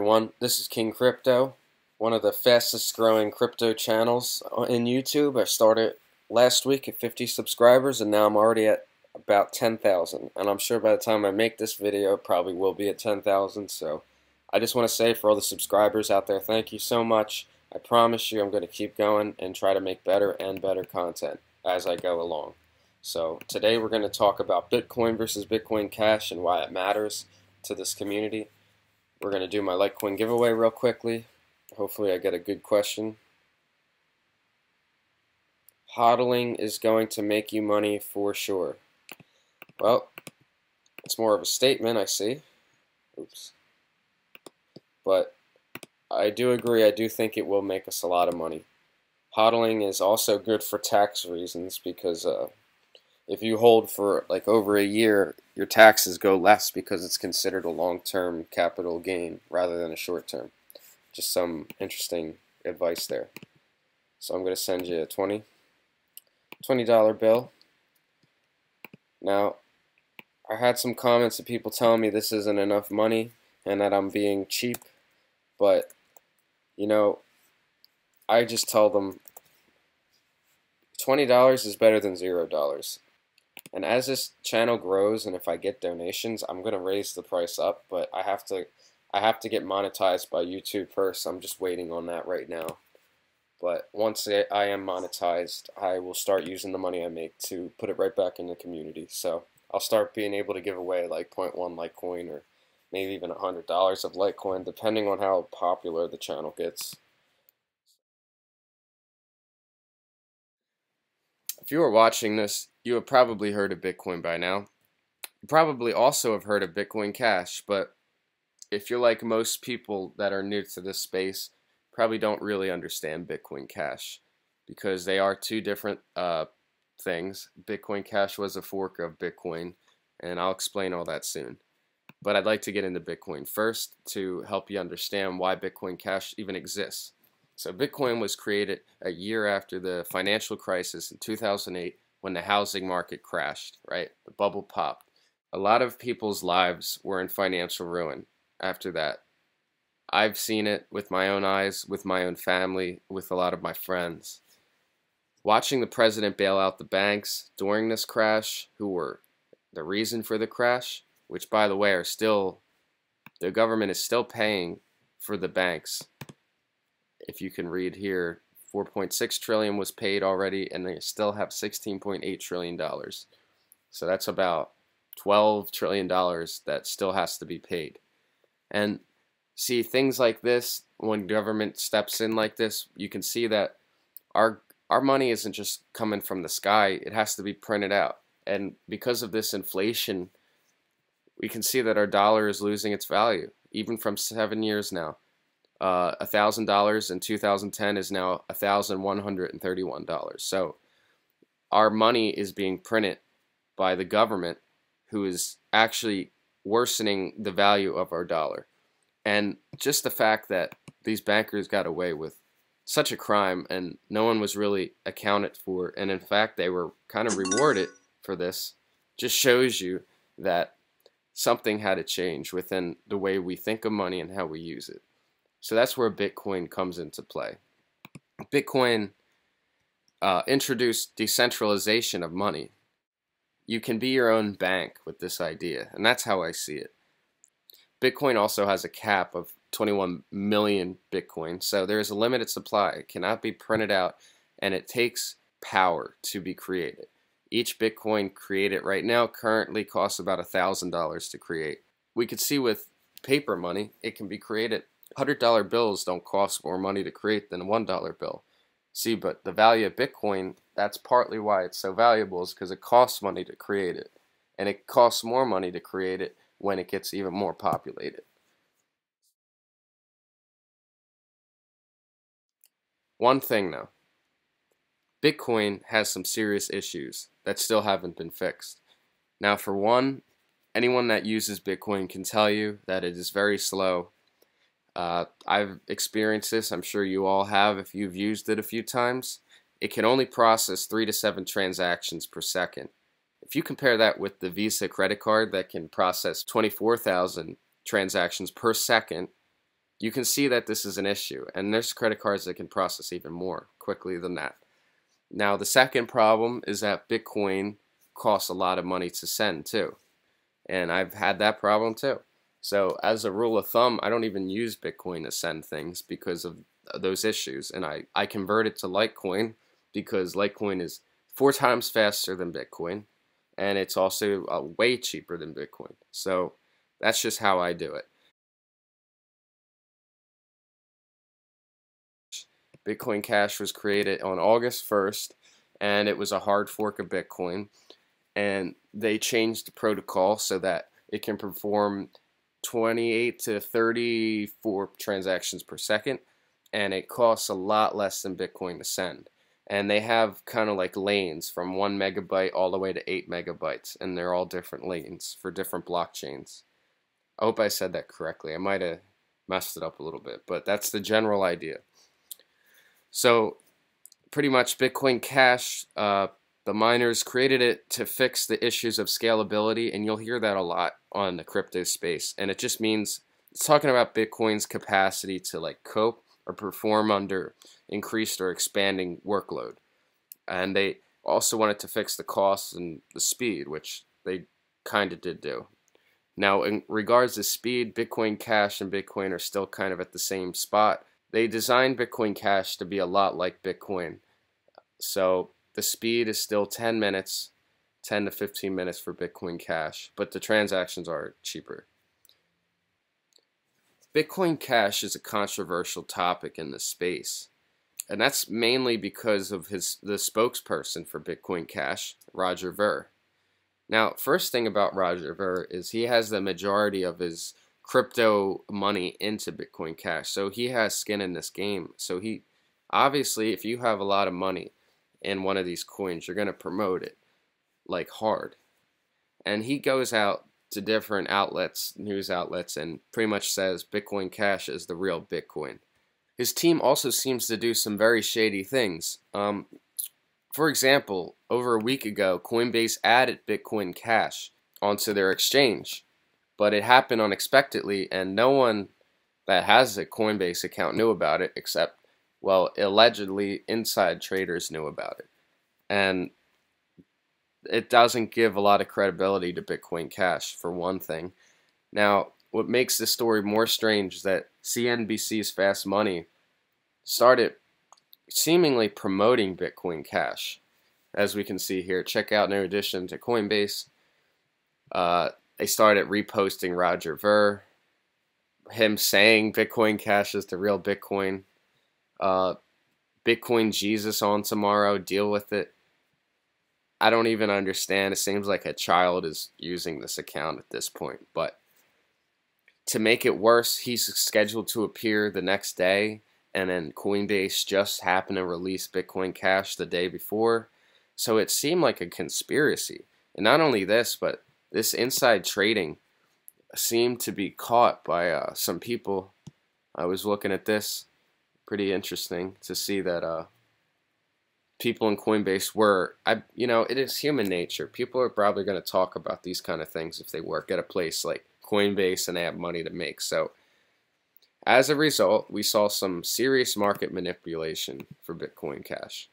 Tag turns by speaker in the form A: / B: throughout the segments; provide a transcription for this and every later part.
A: everyone, this is King Crypto, one of the fastest growing crypto channels in YouTube. I started last week at 50 subscribers and now I'm already at about 10,000, and I'm sure by the time I make this video it probably will be at 10,000. So I just want to say, for all the subscribers out there, thank you so much. I promise you I'm going to keep going and try to make better and better content as I go along. So today we're going to talk about Bitcoin versus Bitcoin Cash and why it matters to this community. We're going to do my Litecoin giveaway real quickly. Hopefully I get a good question. Hodling is going to make you money for sure. Well, it's more of a statement, I see. Oops. But I do agree, I do think it will make us a lot of money. Hodling is also good for tax reasons because if you hold for like over a year, your taxes go less because it's considered a long-term capital gain rather than a short-term. Just some interesting advice there. So I'm going to send you a $20 bill. Now, I had some comments of people telling me this isn't enough money and that I'm being cheap, but you know, I just tell them $20 is better than $0. And as this channel grows, and if I get donations, I'm gonna raise the price up. But I have to get monetized by YouTube first. I'm just waiting on that right now. But once I am monetized, I will start using the money I make to put it right back in the community. So I'll start being able to give away like 0.1 Litecoin or maybe even $100 of Litecoin, depending on how popular the channel gets. If you are watching this, you have probably heard of Bitcoin by now. You probably also have heard of Bitcoin Cash, but if you're like most people that are new to this space, probably don't really understand Bitcoin Cash because they are two different things. Bitcoin Cash was a fork of Bitcoin, and I'll explain all that soon. But I'd like to get into Bitcoin first to help you understand why Bitcoin Cash even exists. So Bitcoin was created a year after the financial crisis in 2008 when the housing market crashed, right? The bubble popped. A lot of people's lives were in financial ruin after that. I've seen it with my own eyes, with my own family, with a lot of my friends. Watching the president bail out the banks during this crash, who were the reason for the crash, which by the way are still, the government is still paying for the banks. If you can read here, 4.6 trillion was paid already, and they still have 16.8 trillion dollars. So that's about $12 trillion that still has to be paid. And see, things like this, when government steps in like this, you can see that our money isn't just coming from the sky, it has to be printed out. And because of this inflation, we can see that our dollar is losing its value, even from 7 years now. $1,000 in 2010 is now $1,131. So our money is being printed by the government, who is actually worsening the value of our dollar. And just the fact that these bankers got away with such a crime and no one was really accounted for, and in fact they were kind of rewarded for this, just shows you that something had to change within the way we think of money and how we use it. So that's where Bitcoin comes into play. Bitcoin introduced decentralization of money. You can be your own bank with this idea, and that's how I see it. Bitcoin also has a cap of 21 million Bitcoin, so there is a limited supply. It cannot be printed out, and it takes power to be created. Each Bitcoin created right now currently costs about $1,000 to create. We could see with paper money, it can be created. $100 bills don't cost more money to create than a $1 bill. See, but the value of Bitcoin, that's partly why it's so valuable, is because it costs money to create it. And it costs more money to create it when it gets even more populated. One thing though, Bitcoin has some serious issues that still haven't been fixed. Now for one, anyone that uses Bitcoin can tell you that it is very slow. I've experienced this, I'm sure you all have if you've used it a few times. It can only process 3 to 7 transactions per second. If you compare that with the Visa credit card that can process 24,000 transactions per second, you can see that this is an issue, and there's credit cards that can process even more quickly than that. Now, the second problem is that Bitcoin costs a lot of money to send too, and I've had that problem too. So as a rule of thumb, I don't even use Bitcoin to send things because of those issues, and I convert it to Litecoin because Litecoin is 4 times faster than Bitcoin, and it's also way cheaper than Bitcoin. So that's just how I do it. Bitcoin Cash was created on August 1st, and it was a hard fork of Bitcoin, and they changed the protocol so that it can perform 28 to 34 transactions per second, and it costs a lot less than Bitcoin to send. And they have kind of like lanes from 1 megabyte all the way to 8 megabytes, and they're all different lanes for different blockchains. I hope I said that correctly. I might have messed it up a little bit, but that's the general idea. So pretty much Bitcoin Cash, the miners created it to fix the issues of scalability, and you'll hear that a lot on the crypto space. And it just means it's talking about Bitcoin's capacity to like cope or perform under increased or expanding workload. And they also wanted to fix the costs and the speed, which they kind of did do. Now, in regards to speed, Bitcoin Cash and Bitcoin are still kind of at the same spot. They designed Bitcoin Cash to be a lot like Bitcoin. So the speed is still 10 minutes, 10 to 15 minutes for Bitcoin Cash, but the transactions are cheaper. Bitcoin Cash is a controversial topic in this space, and that's mainly because of the spokesperson for Bitcoin Cash, Roger Ver. Now, first thing about Roger Ver is he has the majority of his crypto money into Bitcoin Cash, so he has skin in this game. So he obviously, if you have a lot of money in one of these coins, you're going to promote it like hard. And he goes out to different outlets, news outlets, and pretty much says Bitcoin Cash is the real Bitcoin. His team also seems to do some very shady things. For example, over a week ago, Coinbase added Bitcoin Cash onto their exchange, but it happened unexpectedly, and no one that has a Coinbase account knew about it except, well, allegedly inside traders knew about it. And it doesn't give a lot of credibility to Bitcoin Cash, for one thing. Now, what makes this story more strange is that CNBC's Fast Money started seemingly promoting Bitcoin Cash. As we can see here, check out in addition to Coinbase, they started reposting Roger Ver, him saying Bitcoin Cash is the real Bitcoin. Bitcoin Jesus on tomorrow, deal with it. I don't even understand. It seems like a child is using this account at this point. But to make it worse, he's scheduled to appear the next day, and then Coinbase just happened to release Bitcoin Cash the day before. So it seemed like a conspiracy. And not only this, but this inside trading seemed to be caught by some people. I was looking at this. Pretty interesting to see that people in Coinbase were, it is human nature. People are probably going to talk about these kind of things if they work at a place like Coinbase and they have money to make. So as a result, we saw some serious market manipulation for Bitcoin Cash.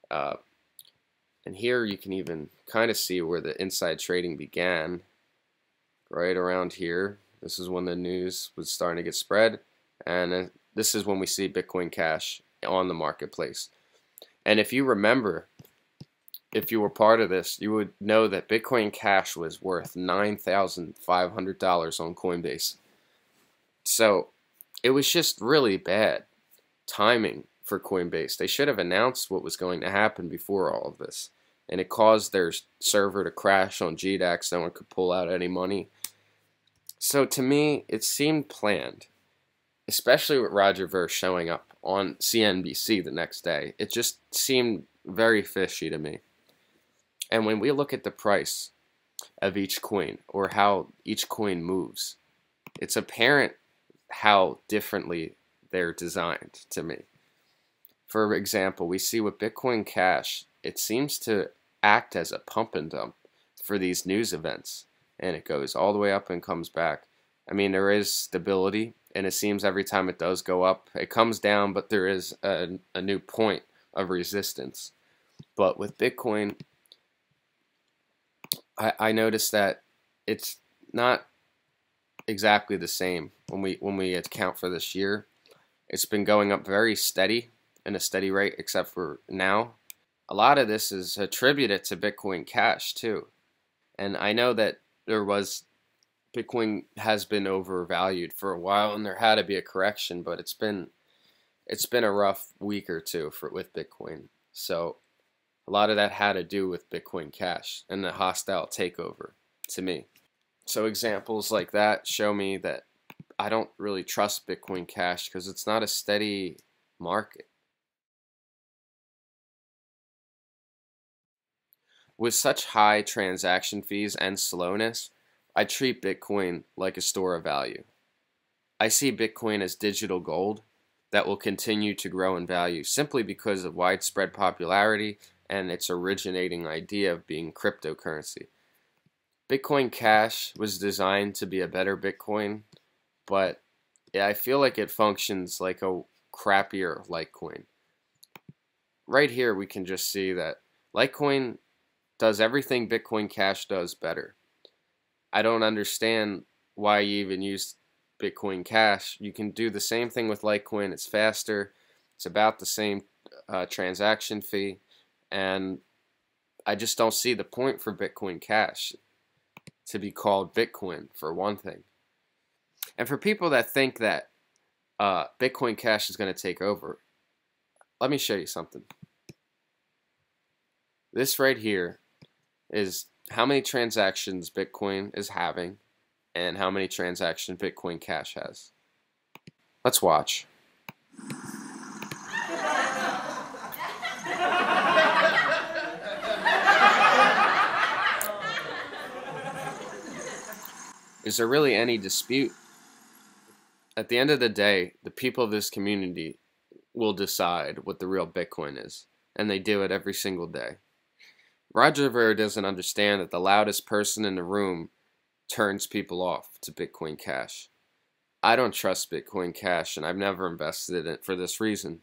A: And here you can even kind of see where the inside trading began. Right around here. This is when the news was starting to get spread. And this is when we see Bitcoin Cash on the marketplace. And if you remember, if you were part of this, you would know that Bitcoin Cash was worth $9,500 on Coinbase. So it was just really bad timing for Coinbase. They should have announced what was going to happen before all of this. And it caused their server to crash on GDAX. No one could pull out any money. So to me, it seemed planned. Especially with Roger Ver showing up on CNBC the next day. It just seemed very fishy to me. And when we look at the price of each coin, or how each coin moves, it's apparent how differently they're designed to me. For example, we see with Bitcoin Cash, it seems to act as a pump and dump for these news events. And it goes all the way up and comes back. I mean, there is stability and it seems every time it does go up, it comes down, but there is a new point of resistance. But with Bitcoin, I noticed that it's not exactly the same when we account for this year. It's been going up very steady, in a steady rate, except for now. A lot of this is attributed to Bitcoin Cash too. And I know that Bitcoin has been overvalued for a while, and there had to be a correction, but it's been a rough week or two with Bitcoin. So a lot of that had to do with Bitcoin Cash and the hostile takeover to me. So examples like that show me that I don't really trust Bitcoin Cash because it's not a steady market. With such high transaction fees and slowness, I treat Bitcoin like a store of value. I see Bitcoin as digital gold that will continue to grow in value simply because of widespread popularity and its originating idea of being cryptocurrency. Bitcoin Cash was designed to be a better Bitcoin, but I feel like it functions like a crappier Litecoin. Right here we can just see that Litecoin does everything Bitcoin Cash does better. I don't understand why you even use Bitcoin Cash. You can do the same thing with Litecoin. It's faster. It's about the same transaction fee. And I just don't see the point for Bitcoin Cash to be called Bitcoin, for one thing. And for people that think that Bitcoin Cash is going to take over, let me show you something. This right here is how many transactions Bitcoin is having and how many transactions Bitcoin Cash has. Let's watch. Is there really any dispute? At the end of the day, the people of this community will decide what the real Bitcoin is, and they do it every single day. Roger Ver doesn't understand that the loudest person in the room turns people off to Bitcoin Cash. I don't trust Bitcoin Cash, and I've never invested in it for this reason.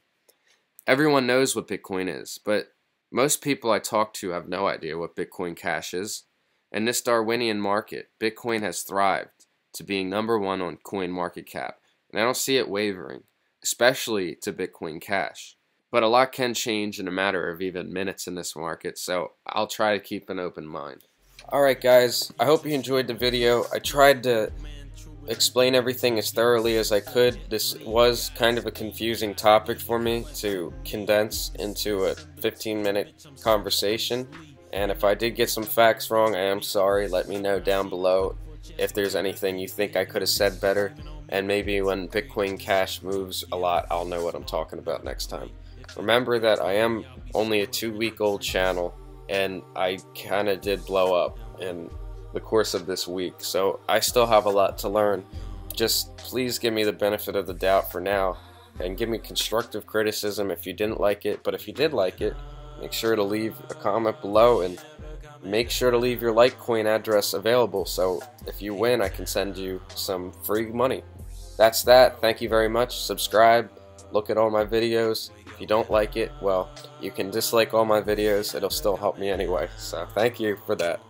A: Everyone knows what Bitcoin is, but most people I talk to have no idea what Bitcoin Cash is. In this Darwinian market, Bitcoin has thrived to being #1 on CoinMarketCap, and I don't see it wavering, especially to Bitcoin Cash. But a lot can change in a matter of even minutes in this market, so I'll try to keep an open mind. Alright guys, I hope you enjoyed the video. I tried to explain everything as thoroughly as I could. This was kind of a confusing topic for me to condense into a 15-minute conversation. And if I did get some facts wrong, I am sorry. Let me know down below if there's anything you think I could have said better. And maybe when Bitcoin Cash moves a lot, I'll know what I'm talking about next time. Remember that I am only a 2-week-old channel, and I kind of did blow up in the course of this week. So I still have a lot to learn. Just please give me the benefit of the doubt for now, and give me constructive criticism if you didn't like it. But if you did like it, make sure to leave a comment below, and make sure to leave your Litecoin address available, so if you win I can send you some free money. That's that. Thank you very much. Subscribe, look at all my videos. If you don't like it, well, you can dislike all my videos, it'll still help me anyway. So thank you for that,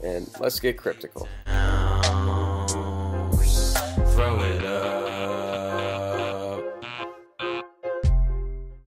A: and let's get cryptical. Throw it.